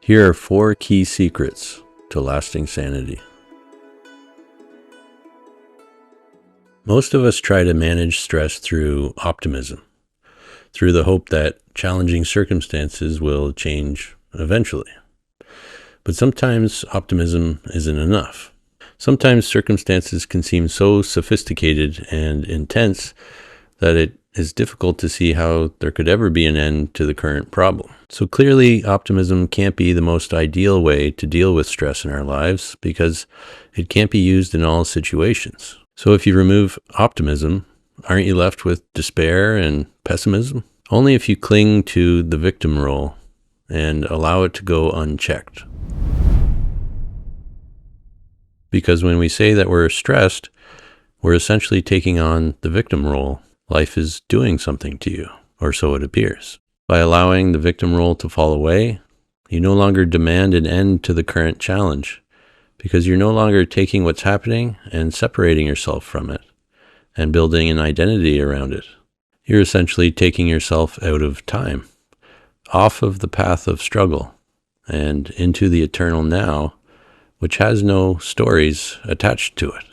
Here are 4 key secrets to lasting sanity. Most of us try to manage stress through optimism, through the hope that challenging circumstances will change eventually. But sometimes optimism isn't enough. Sometimes circumstances can seem so sophisticated and intense that it is difficult to see how there could ever be an end to the current problem. So clearly, optimism can't be the most ideal way to deal with stress in our lives because it can't be used in all situations. So if you remove optimism, aren't you left with despair and pessimism? Only if you cling to the victim role and allow it to go unchecked. Because when we say that we're stressed, we're essentially taking on the victim role. Life is doing something to you, or so it appears. By allowing the victim role to fall away, you no longer demand an end to the current challenge, because you're no longer taking what's happening and separating yourself from it and building an identity around it. You're essentially taking yourself out of time, off of the path of struggle, and into the eternal now, which has no stories attached to it.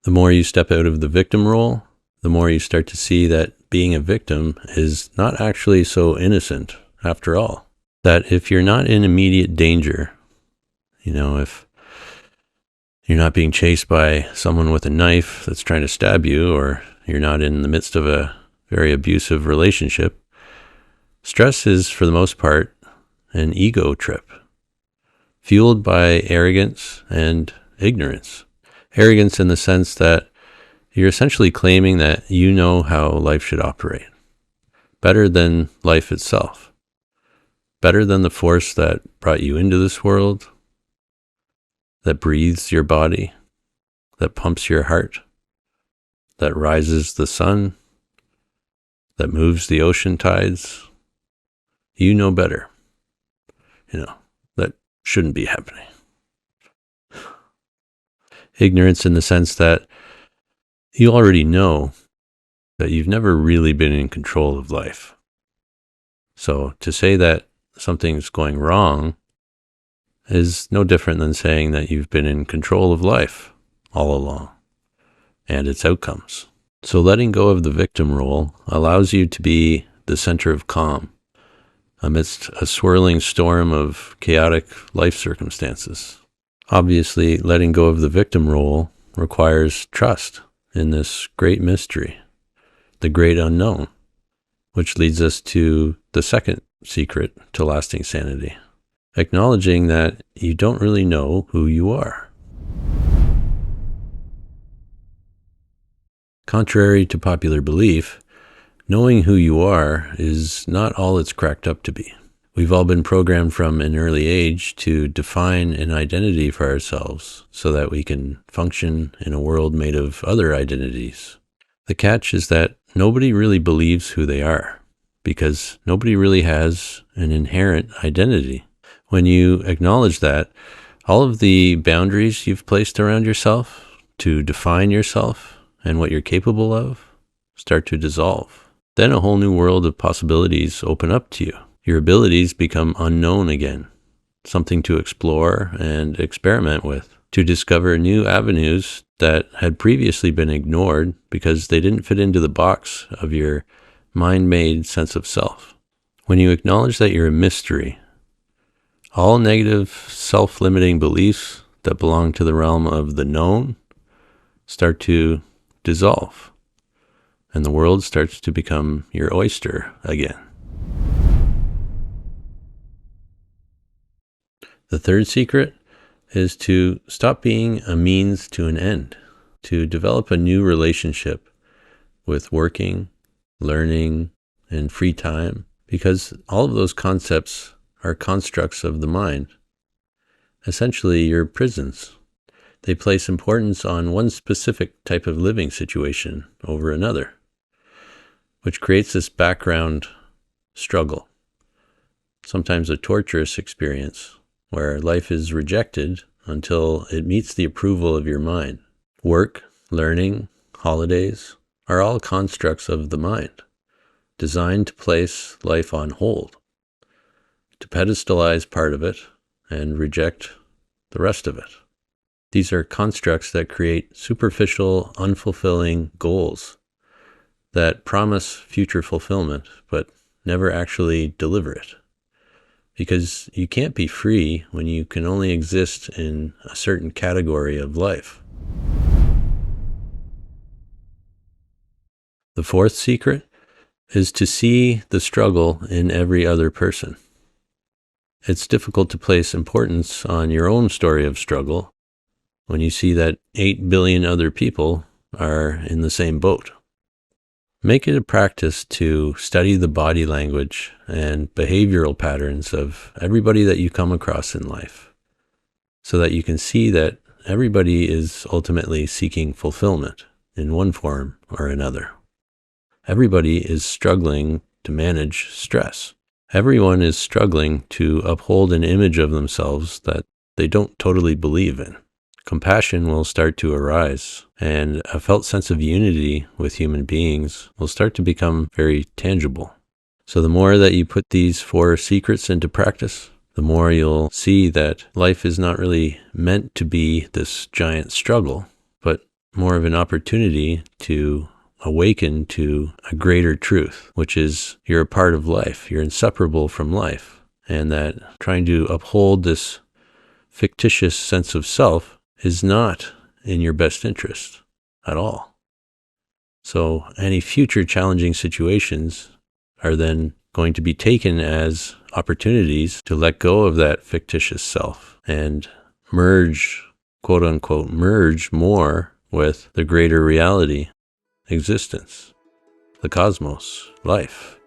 The more you step out of the victim role, the more you start to see that being a victim is not actually so innocent after all. That if you're not in immediate danger, if you're not being chased by someone with a knife that's trying to stab you, or you're not in the midst of a very abusive relationship, stress is, for the most part, an ego trip, fueled by arrogance and ignorance. Arrogance in the sense that you're essentially claiming that you know how life should operate, better than life itself, better than the force that brought you into this world, that breathes your body, that pumps your heart, that rises the sun, that moves the ocean tides. You know better. That shouldn't be happening. Ignorance in the sense that you already know that you've never really been in control of life. So to say that something's going wrong is no different than saying that you've been in control of life all along and its outcomes. So letting go of the victim role allows you to be the center of calm amidst a swirling storm of chaotic life circumstances. Obviously, letting go of the victim role requires trust in this great mystery, the great unknown, which leads us to the second secret to lasting sanity, acknowledging that you don't really know who you are. Contrary to popular belief, knowing who you are is not all it's cracked up to be. We've all been programmed from an early age to define an identity for ourselves so that we can function in a world made of other identities. The catch is that nobody really believes who they are because nobody really has an inherent identity. When you acknowledge that, all of the boundaries you've placed around yourself to define yourself and what you're capable of start to dissolve. Then a whole new world of possibilities open up to you. Your abilities become unknown again, something to explore and experiment with, to discover new avenues that had previously been ignored because they didn't fit into the box of your mind-made sense of self. When you acknowledge that you're a mystery, all negative self-limiting beliefs that belong to the realm of the known start to dissolve, and the world starts to become your oyster again. The third secret is to stop being a means to an end, to develop a new relationship with working, learning, and free time, because all of those concepts are constructs of the mind. Essentially, you're prisons. They place importance on one specific type of living situation over another, which creates this background struggle, sometimes a torturous experience, where life is rejected until it meets the approval of your mind. Work, learning, holidays are all constructs of the mind, designed to place life on hold, to pedestalize part of it and reject the rest of it. These are constructs that create superficial, unfulfilling goals that promise future fulfillment, but never actually deliver it. Because you can't be free when you can only exist in a certain category of life. The fourth secret is to see the struggle in every other person. It's difficult to place importance on your own story of struggle when you see that 8 billion other people are in the same boat. Make it a practice to study the body language and behavioral patterns of everybody that you come across in life, so that you can see that everybody is ultimately seeking fulfillment in one form or another. Everybody is struggling to manage stress. Everyone is struggling to uphold an image of themselves that they don't totally believe in. Compassion will start to arise, and a felt sense of unity with human beings will start to become very tangible. So the more that you put these 4 secrets into practice, the more you'll see that life is not really meant to be this giant struggle, but more of an opportunity to awaken to a greater truth, which is you're a part of life, you're inseparable from life, and that trying to uphold this fictitious sense of self is not in your best interest at all. So any future challenging situations are then going to be taken as opportunities to let go of that fictitious self and merge, quote unquote, merge more with the greater reality, existence, the cosmos, life.